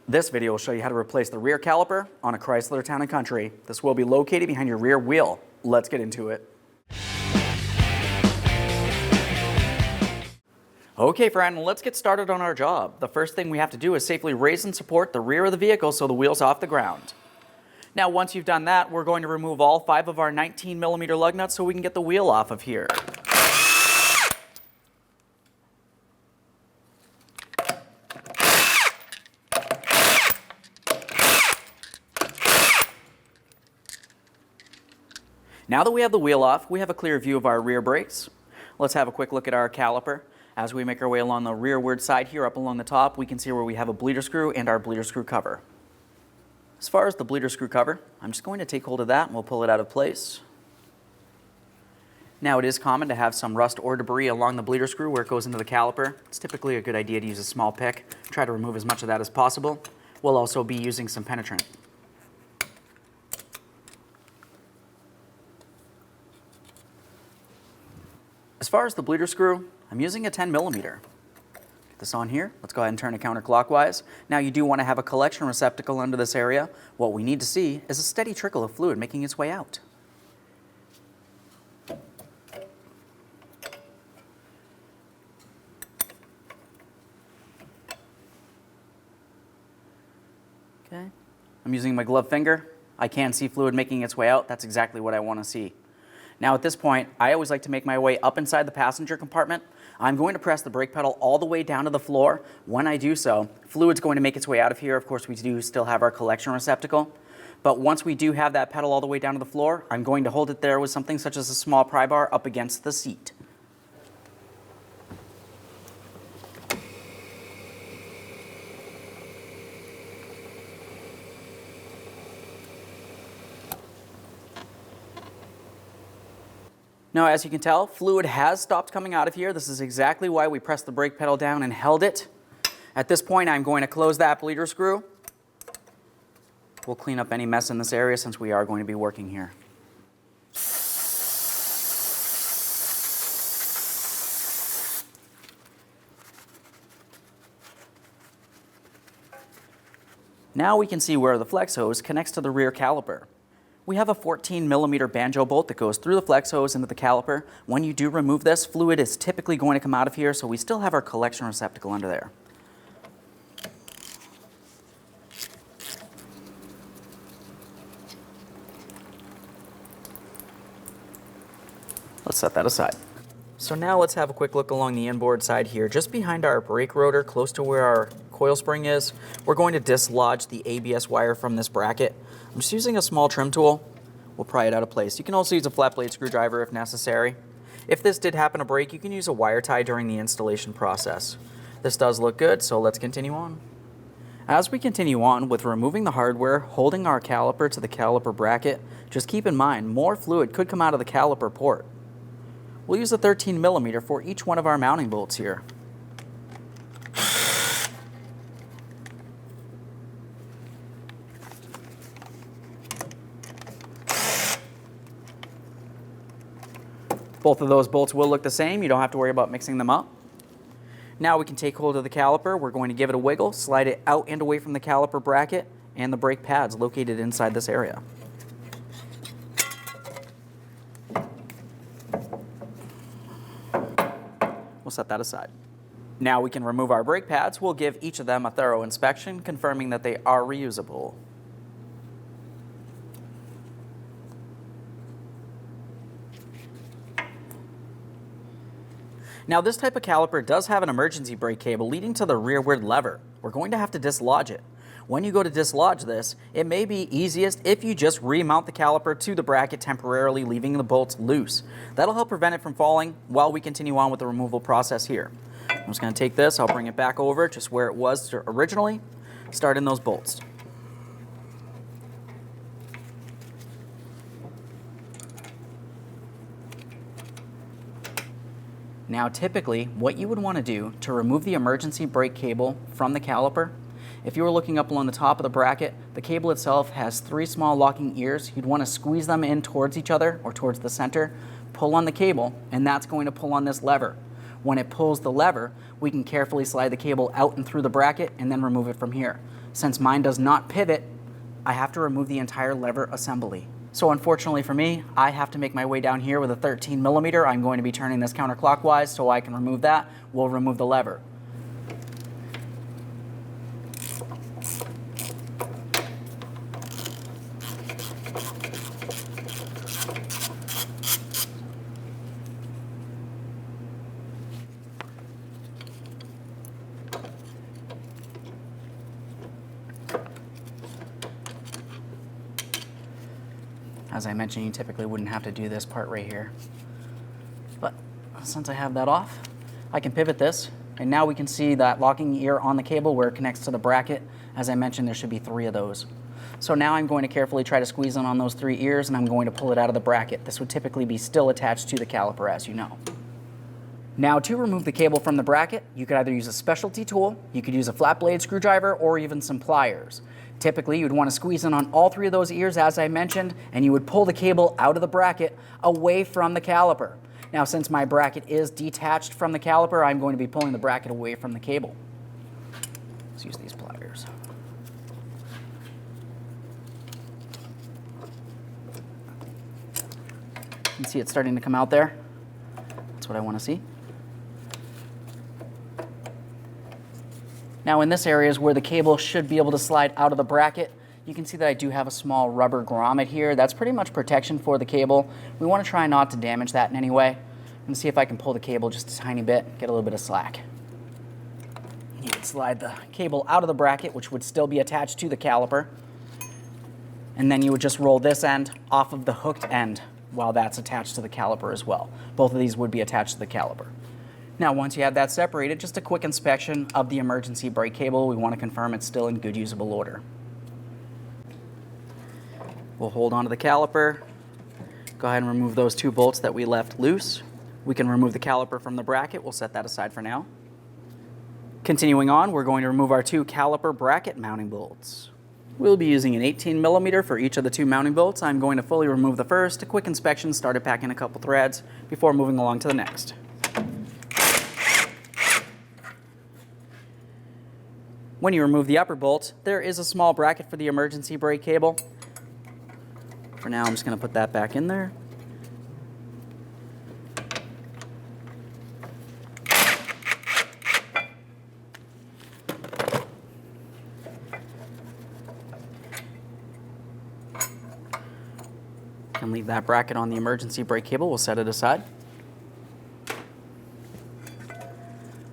This video will show you how to replace the rear caliper on a Chrysler Town Country. This will be located behind your rear wheel. Let's get into it. Okay friend, let's get started on our job. The first thing we have to do is safely raise and support the rear of the vehicle so the wheel's off the ground. Now once you've done that, we're going to remove all 5 of our 19mm lug nuts so we can get the wheel off of here. Now that we have the wheel off, we have a clear view of our rear brakes. Let's have a quick look at our caliper. As we make our way along the rearward side here, up along the top, we can see where we have a bleeder screw and our bleeder screw cover. As far as the bleeder screw cover, I'm just going to take hold of that and we'll pull it out of place. Now it is common to have some rust or debris along the bleeder screw where it goes into the caliper. It's typically a good idea to use a small pick. Try to remove as much of that as possible. We'll also be using some penetrant. As far as the bleeder screw, I'm using a 10mm. Get this on here. Let's go ahead and turn it counterclockwise. Now you do want to have a collection receptacle under this area. What we need to see is a steady trickle of fluid making its way out. Okay. I'm using my glove finger. I can see fluid making its way out. That's exactly what I want to see. Now at this point, I always like to make my way up inside the passenger compartment. I'm going to press the brake pedal all the way down to the floor. When I do so, fluid's going to make its way out of here. Of course, we do still have our collection receptacle. But once we do have that pedal all the way down to the floor, I'm going to hold it there with something such as a small pry bar up against the seat. Now, as you can tell, fluid has stopped coming out of here. This is exactly why we pressed the brake pedal down and held it. At this point, I'm going to close that bleeder screw. We'll clean up any mess in this area since we are going to be working here. Now we can see where the flex hose connects to the rear caliper. We have a 14mm banjo bolt that goes through the flex hose into the caliper. When you do remove this, fluid is typically going to come out of here, so we still have our collection receptacle under there. Let's set that aside. So now let's have a quick look along the inboard side here. Just behind our brake rotor, close to where our coil spring is, we're going to dislodge the ABS wire from this bracket. I'm just using a small trim tool. We'll pry it out of place. You can also use a flat blade screwdriver if necessary. If this did happen to break, you can use a wire tie during the installation process. This does look good, so let's continue on. As we continue on with removing the hardware, holding our caliper to the caliper bracket, just keep in mind more fluid could come out of the caliper port. We'll use a 13mm for each one of our mounting bolts here. Both of those bolts will look the same. You don't have to worry about mixing them up. Now we can take hold of the caliper. We're going to give it a wiggle, slide it out and away from the caliper bracket and the brake pads located inside this area. We'll set that aside. Now we can remove our brake pads. We'll give each of them a thorough inspection, confirming that they are reusable. Now this type of caliper does have an emergency brake cable leading to the rearward lever. We're going to have to dislodge it. When you go to dislodge this, it may be easiest if you just remount the caliper to the bracket temporarily, leaving the bolts loose. That'll help prevent it from falling while we continue on with the removal process here. I'm just going to take this, I'll bring it back over just where it was originally, start in those bolts. Now typically, what you would want to do to remove the emergency brake cable from the caliper, if you were looking up along the top of the bracket, the cable itself has 3 small locking ears. You'd want to squeeze them in towards each other or towards the center, pull on the cable, and that's going to pull on this lever. When it pulls the lever, we can carefully slide the cable out and through the bracket and then remove it from here. Since mine does not pivot, I have to remove the entire lever assembly. So unfortunately for me, I have to make my way down here with a 13 millimeter. I'm going to be turning this counterclockwise so I can remove that. We'll remove the lever. As I mentioned, you typically wouldn't have to do this part right here. But since I have that off, I can pivot this, and now we can see that locking ear on the cable where it connects to the bracket. As I mentioned, there should be 3 of those. So now I'm going to carefully try to squeeze in on those 3 ears, and I'm going to pull it out of the bracket. This would typically be still attached to the caliper, as you know. Now, to remove the cable from the bracket, you could either use a specialty tool, you could use a flat blade screwdriver, or even some pliers. Typically, you'd want to squeeze in on all 3 of those ears, as I mentioned, and you would pull the cable out of the bracket away from the caliper. Now, since my bracket is detached from the caliper, I'm going to be pulling the bracket away from the cable. Let's use these pliers. You can see it starting to come out there. That's what I want to see. Now in this area is where the cable should be able to slide out of the bracket. You can see that I do have a small rubber grommet here. That's pretty much protection for the cable. We want to try not to damage that in any way. I'm going to see if I can pull the cable just a tiny bit, get a little bit of slack. You can slide the cable out of the bracket, which would still be attached to the caliper. And then you would just roll this end off of the hooked end while that's attached to the caliper as well. Both of these would be attached to the caliper. Now, once you have that separated, just a quick inspection of the emergency brake cable. We want to confirm it's still in good usable order. We'll hold onto the caliper. Go ahead and remove those 2 bolts that we left loose. We can remove the caliper from the bracket. We'll set that aside for now. Continuing on, we're going to remove our 2 caliper bracket mounting bolts. We'll be using an 18 millimeter for each of the 2 mounting bolts. I'm going to fully remove the first. A quick inspection, started packing a couple threads before moving along to the next. When you remove the upper bolt, there is a small bracket for the emergency brake cable. For now, I'm just going to put that back in there. And leave that bracket on the emergency brake cable. We'll set it aside.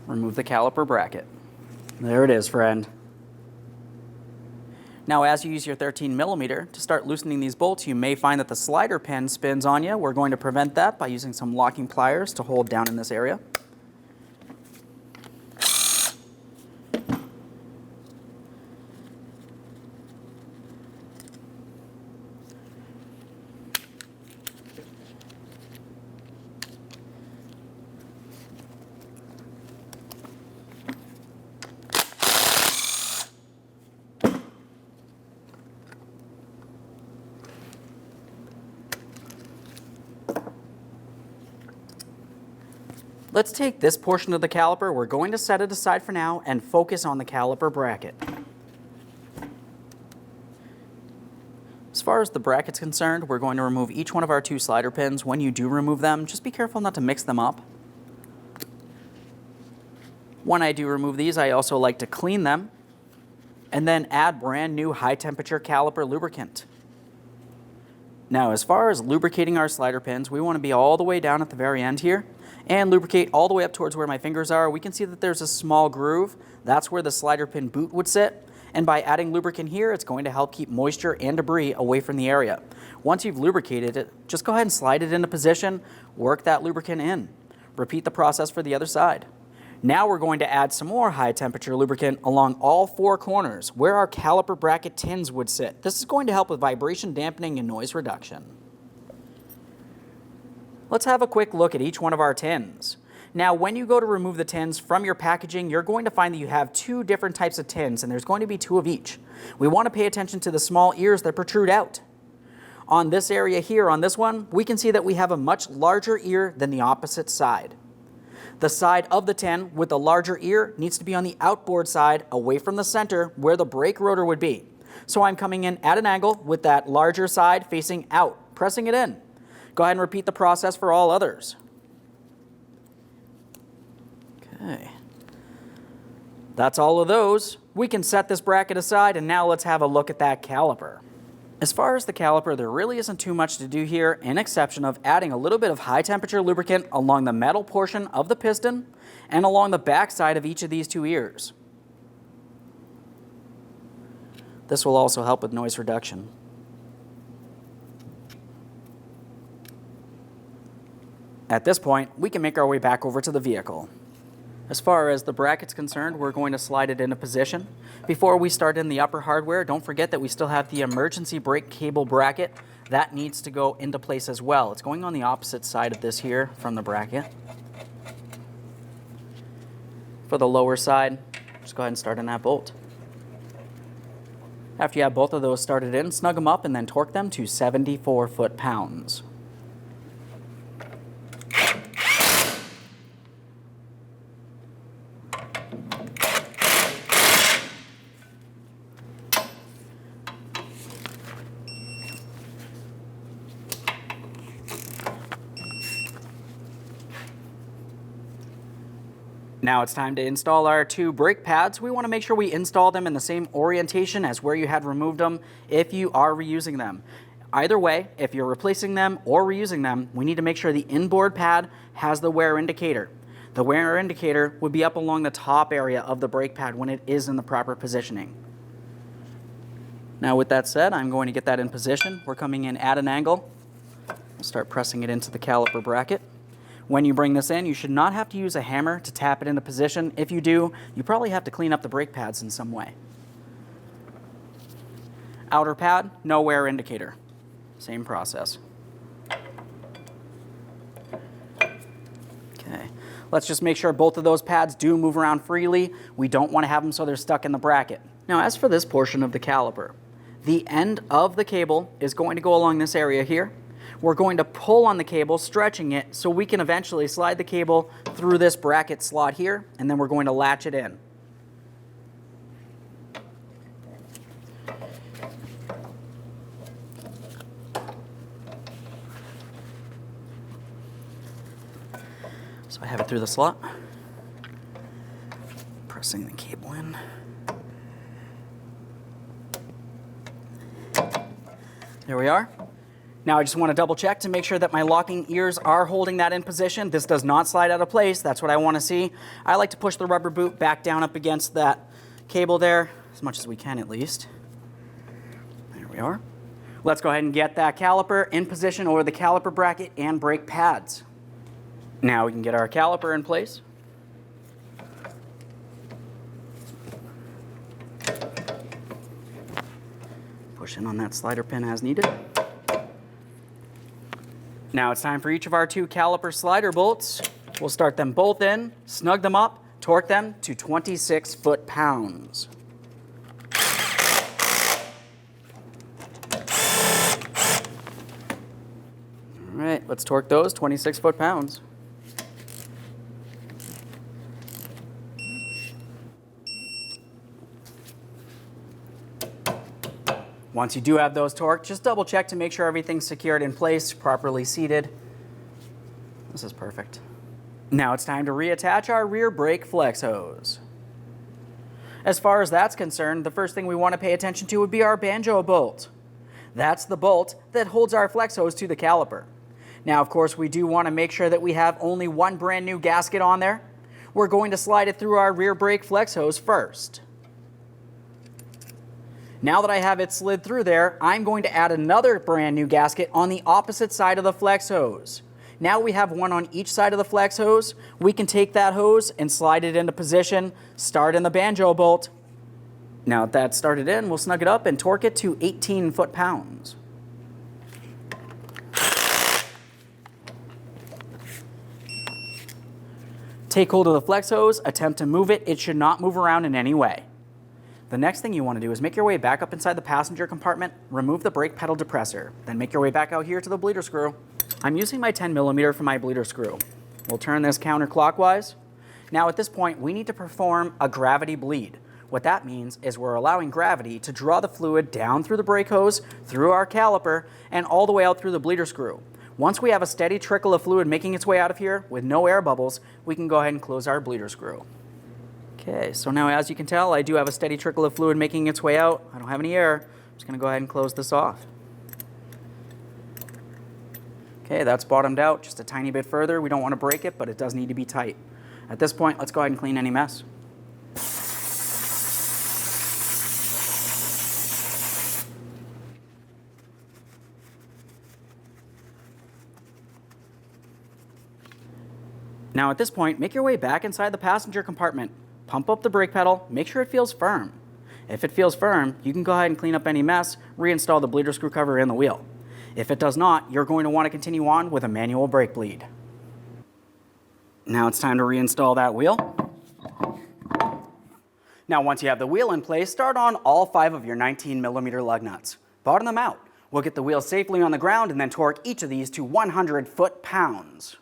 Remove the caliper bracket. There it is, friend. Now, as you use your 13 millimeter to start loosening these bolts, you may find that the slider pin spins on you. We're going to prevent that by using some locking pliers to hold down in this area. Let's take this portion of the caliper, we're going to set it aside for now and focus on the caliper bracket. As far as the bracket's concerned, we're going to remove each one of our 2 slider pins. When you do remove them, just be careful not to mix them up. When I do remove these, I also like to clean them and then add brand new high temperature caliper lubricant. Now, as far as lubricating our slider pins, we want to be all the way down at the very end here and lubricate all the way up towards where my fingers are. We can see that there's a small groove. That's where the slider pin boot would sit. And by adding lubricant here, it's going to help keep moisture and debris away from the area. Once you've lubricated it, just go ahead and slide it into position, work that lubricant in. Repeat the process for the other side. Now we're going to add some more high temperature lubricant along all 4 corners where our caliper bracket tins would sit. This is going to help with vibration dampening and noise reduction. Let's have a quick look at each one of our tins. Now, when you go to remove the tins from your packaging, you're going to find that you have 2 different types of tins, and there's going to be 2 of each. We want to pay attention to the small ears that protrude out. On this area here, on this one, we can see that we have a much larger ear than the opposite side. The side of the tin with the larger ear needs to be on the outboard side, away from the center where the brake rotor would be. So I'm coming in at an angle with that larger side facing out, pressing it in. Go ahead and repeat the process for all others. Okay. That's all of those. We can set this bracket aside, and now let's have a look at that caliper. As far as the caliper, there really isn't too much to do here, an exception of adding a little bit of high temperature lubricant along the metal portion of the piston and along the back side of each of these two ears. This will also help with noise reduction. At this point, we can make our way back over to the vehicle. As far as the bracket's concerned, we're going to slide it into position. Before we start in the upper hardware, don't forget that we still have the emergency brake cable bracket. That needs to go into place as well. It's going on the opposite side of this here from the bracket. For the lower side, just go ahead and start in that bolt. After you have both of those started in, snug them up and then torque them to 74 foot-pounds. Now it's time to install our two brake pads. We want to make sure we install them in the same orientation as where you had removed them if you are reusing them. Either way, if you're replacing them or reusing them, we need to make sure the inboard pad has the wear indicator. The wear indicator would be up along the top area of the brake pad when it is in the proper positioning. Now with that said, I'm going to get that in position. We're coming in at an angle. We'll start pressing it into the caliper bracket. When you bring this in, you should not have to use a hammer to tap it into position. If you do, you probably have to clean up the brake pads in some way. Outer pad, no wear indicator. Same process. Okay, let's just make sure both of those pads do move around freely. We don't want to have them so they're stuck in the bracket. Now, as for this portion of the caliper, the end of the cable is going to go along this area here. We're going to pull on the cable, stretching it, so we can eventually slide the cable through this bracket slot here, and then we're going to latch it in. So I have it through the slot. Pressing the cable in. There we are. Now I just want to double check to make sure that my locking ears are holding that in position. This does not slide out of place. That's what I want to see. I like to push the rubber boot back down up against that cable there, as much as we can at least. There we are. Let's go ahead and get that caliper in position over the caliper bracket and brake pads. Now we can get our caliper in place. Push in on that slider pin as needed. Now it's time for each of our two caliper slider bolts. We'll start them both in, snug them up, torque them to 26 foot-pounds. All right, let's torque those 26 foot-pounds. Once you do have those torqued, just double check to make sure everything's secured in place, properly seated. This is perfect. Now it's time to reattach our rear brake flex hose. As far as that's concerned, the first thing we want to pay attention to would be our banjo bolt. That's the bolt that holds our flex hose to the caliper. Now, of course, we do want to make sure that we have only one brand new gasket on there. We're going to slide it through our rear brake flex hose first. Now that I have it slid through there, I'm going to add another brand new gasket on the opposite side of the flex hose. Now we have one on each side of the flex hose. We can take that hose and slide it into position, start in the banjo bolt. Now that that's started in, we'll snug it up and torque it to 18 foot-pounds. Take hold of the flex hose, attempt to move it. It should not move around in any way. The next thing you want to do is make your way back up inside the passenger compartment, remove the brake pedal depressor, then make your way back out here to the bleeder screw. I'm using my 10mm for my bleeder screw. We'll turn this counterclockwise. Now at this point, we need to perform a gravity bleed. What that means is we're allowing gravity to draw the fluid down through the brake hose, through our caliper, and all the way out through the bleeder screw. Once we have a steady trickle of fluid making its way out of here with no air bubbles, we can go ahead and close our bleeder screw. Okay, so now as you can tell, I do have a steady trickle of fluid making its way out. I don't have any air. I'm just going to go ahead and close this off. Okay, that's bottomed out just a tiny bit further. We don't want to break it, but it does need to be tight. At this point, let's go ahead and clean any mess. Now at this point, make your way back inside the passenger compartment. Pump up the brake pedal, make sure it feels firm. If it feels firm, you can go ahead and clean up any mess, reinstall the bleeder screw cover in the wheel. If it does not, you're going to want to continue on with a manual brake bleed. Now it's time to reinstall that wheel. Now once you have the wheel in place, start on all 5 of your 19mm lug nuts. Bottom them out. We'll get the wheel safely on the ground and then torque each of these to 100 foot-pounds.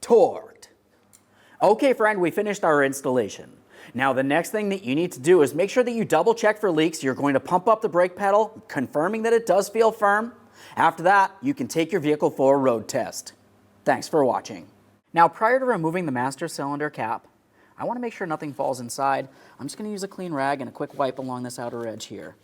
Torqued. Okay friend, we finished our installation. Now the next thing that you need to do is make sure that you double check for leaks. You're going to pump up the brake pedal, confirming that it does feel firm. After that, you can take your vehicle for a road test. Thanks for watching. Now prior to removing the master cylinder cap, I want to make sure nothing falls inside. I'm just going to use a clean rag and a quick wipe along this outer edge here.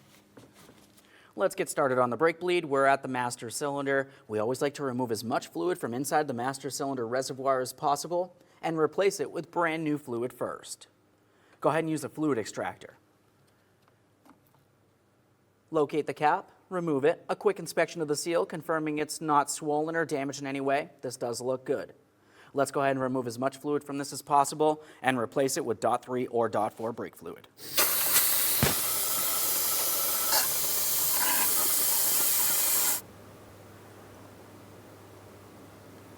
Let's get started on the brake bleed. We're at the master cylinder. We always like to remove as much fluid from inside the master cylinder reservoir as possible and replace it with brand new fluid first. Go ahead and use a fluid extractor. Locate the cap, remove it, a quick inspection of the seal, confirming it's not swollen or damaged in any way. This does look good. Let's go ahead and remove as much fluid from this as possible and replace it with .3 or .4 brake fluid.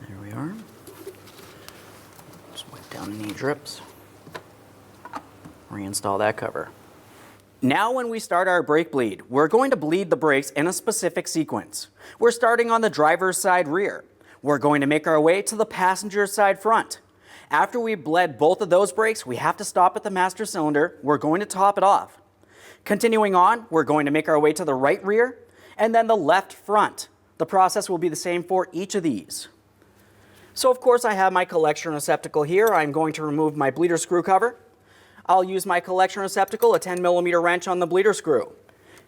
There we are. Just wipe down any drips. Reinstall that cover. Now when we start our brake bleed, we're going to bleed the brakes in a specific sequence. We're starting on the driver's side rear. We're going to make our way to the passenger side front. After we bled both of those brakes, we have to stop at the master cylinder. We're going to top it off. Continuing on, we're going to make our way to the right rear and then the left front. The process will be the same for each of these. So of course I have my collection receptacle here. I'm going to remove my bleeder screw cover. I'll use my collection receptacle, a 10mm wrench on the bleeder screw.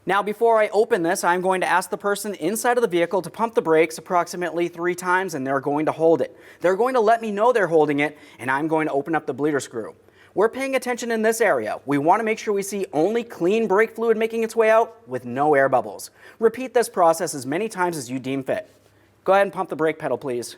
Now before I open this, I'm going to ask the person inside of the vehicle to pump the brakes approximately 3 times and they're going to hold it. They're going to let me know they're holding it and I'm going to open up the bleeder screw. We're paying attention in this area. We want to make sure we see only clean brake fluid making its way out with no air bubbles. Repeat this process as many times as you deem fit. Go ahead and pump the brake pedal, please.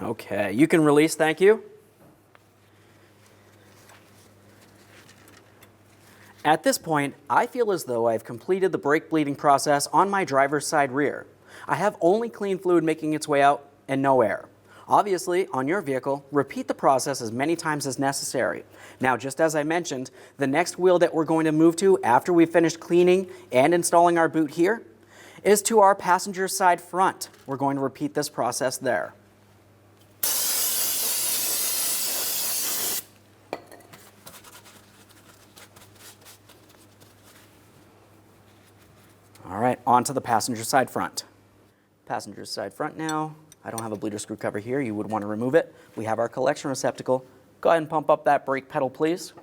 Okay, you can release, thank you. At this point, I feel as though I've completed the brake bleeding process on my driver's side rear. I have only clean fluid making its way out and no air. Obviously, on your vehicle, repeat the process as many times as necessary. Now, just as I mentioned, the next wheel that we're going to move to after we've finished cleaning and installing our boot here is to our passenger side front. We're going to repeat this process there. All right, on to the passenger side front. Passenger side front now. I don't have a bleeder screw cover here. You would want to remove it. We have our collection receptacle. Go ahead and pump up that brake pedal, please.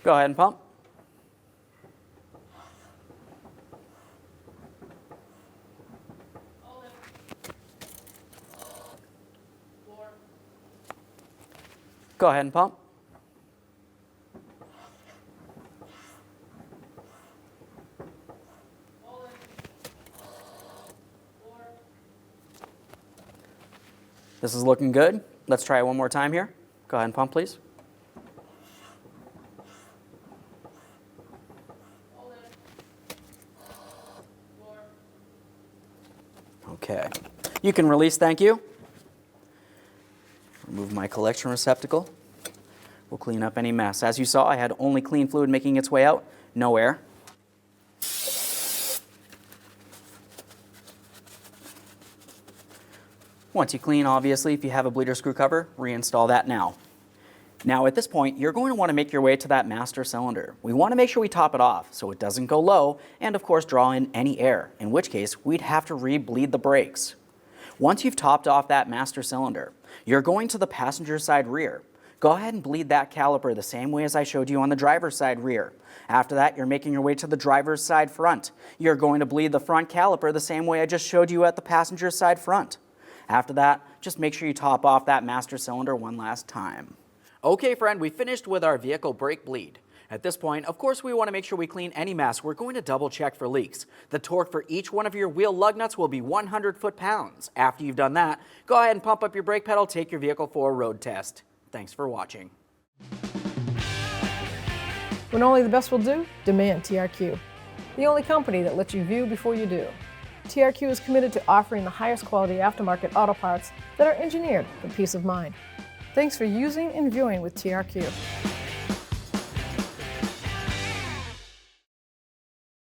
Go ahead and pump. Go ahead and pump. This is looking good. Let's try it one more time here. Go ahead and pump, please. Okay. You can release, thank you. Remove my collection receptacle. We'll clean up any mess. As you saw, I had only clean fluid making its way out, no air. Once you clean, obviously, if you have a bleeder screw cover, reinstall that now. Now at this point, you're going to want to make your way to that master cylinder. We want to make sure we top it off so it doesn't go low and of course draw in any air, in which case we'd have to re-bleed the brakes. Once you've topped off that master cylinder, you're going to the passenger side rear. Go ahead and bleed that caliper the same way as I showed you on the driver's side rear. After that, you're making your way to the driver's side front. You're going to bleed the front caliper the same way I just showed you at the passenger side front. After that, just make sure you top off that master cylinder one last time. Okay, friend, we finished with our vehicle brake bleed. At this point, of course, we want to make sure we clean any mess. We're going to double check for leaks. The torque for each one of your wheel lug nuts will be 100 foot-pounds. After you've done that, go ahead and pump up your brake pedal, take your vehicle for a road test. Thanks for watching. When only the best will do, demand TRQ. The only company that lets you view before you do. TRQ is committed to offering the highest quality aftermarket auto parts that are engineered for peace of mind. Thanks for using and viewing with TRQ.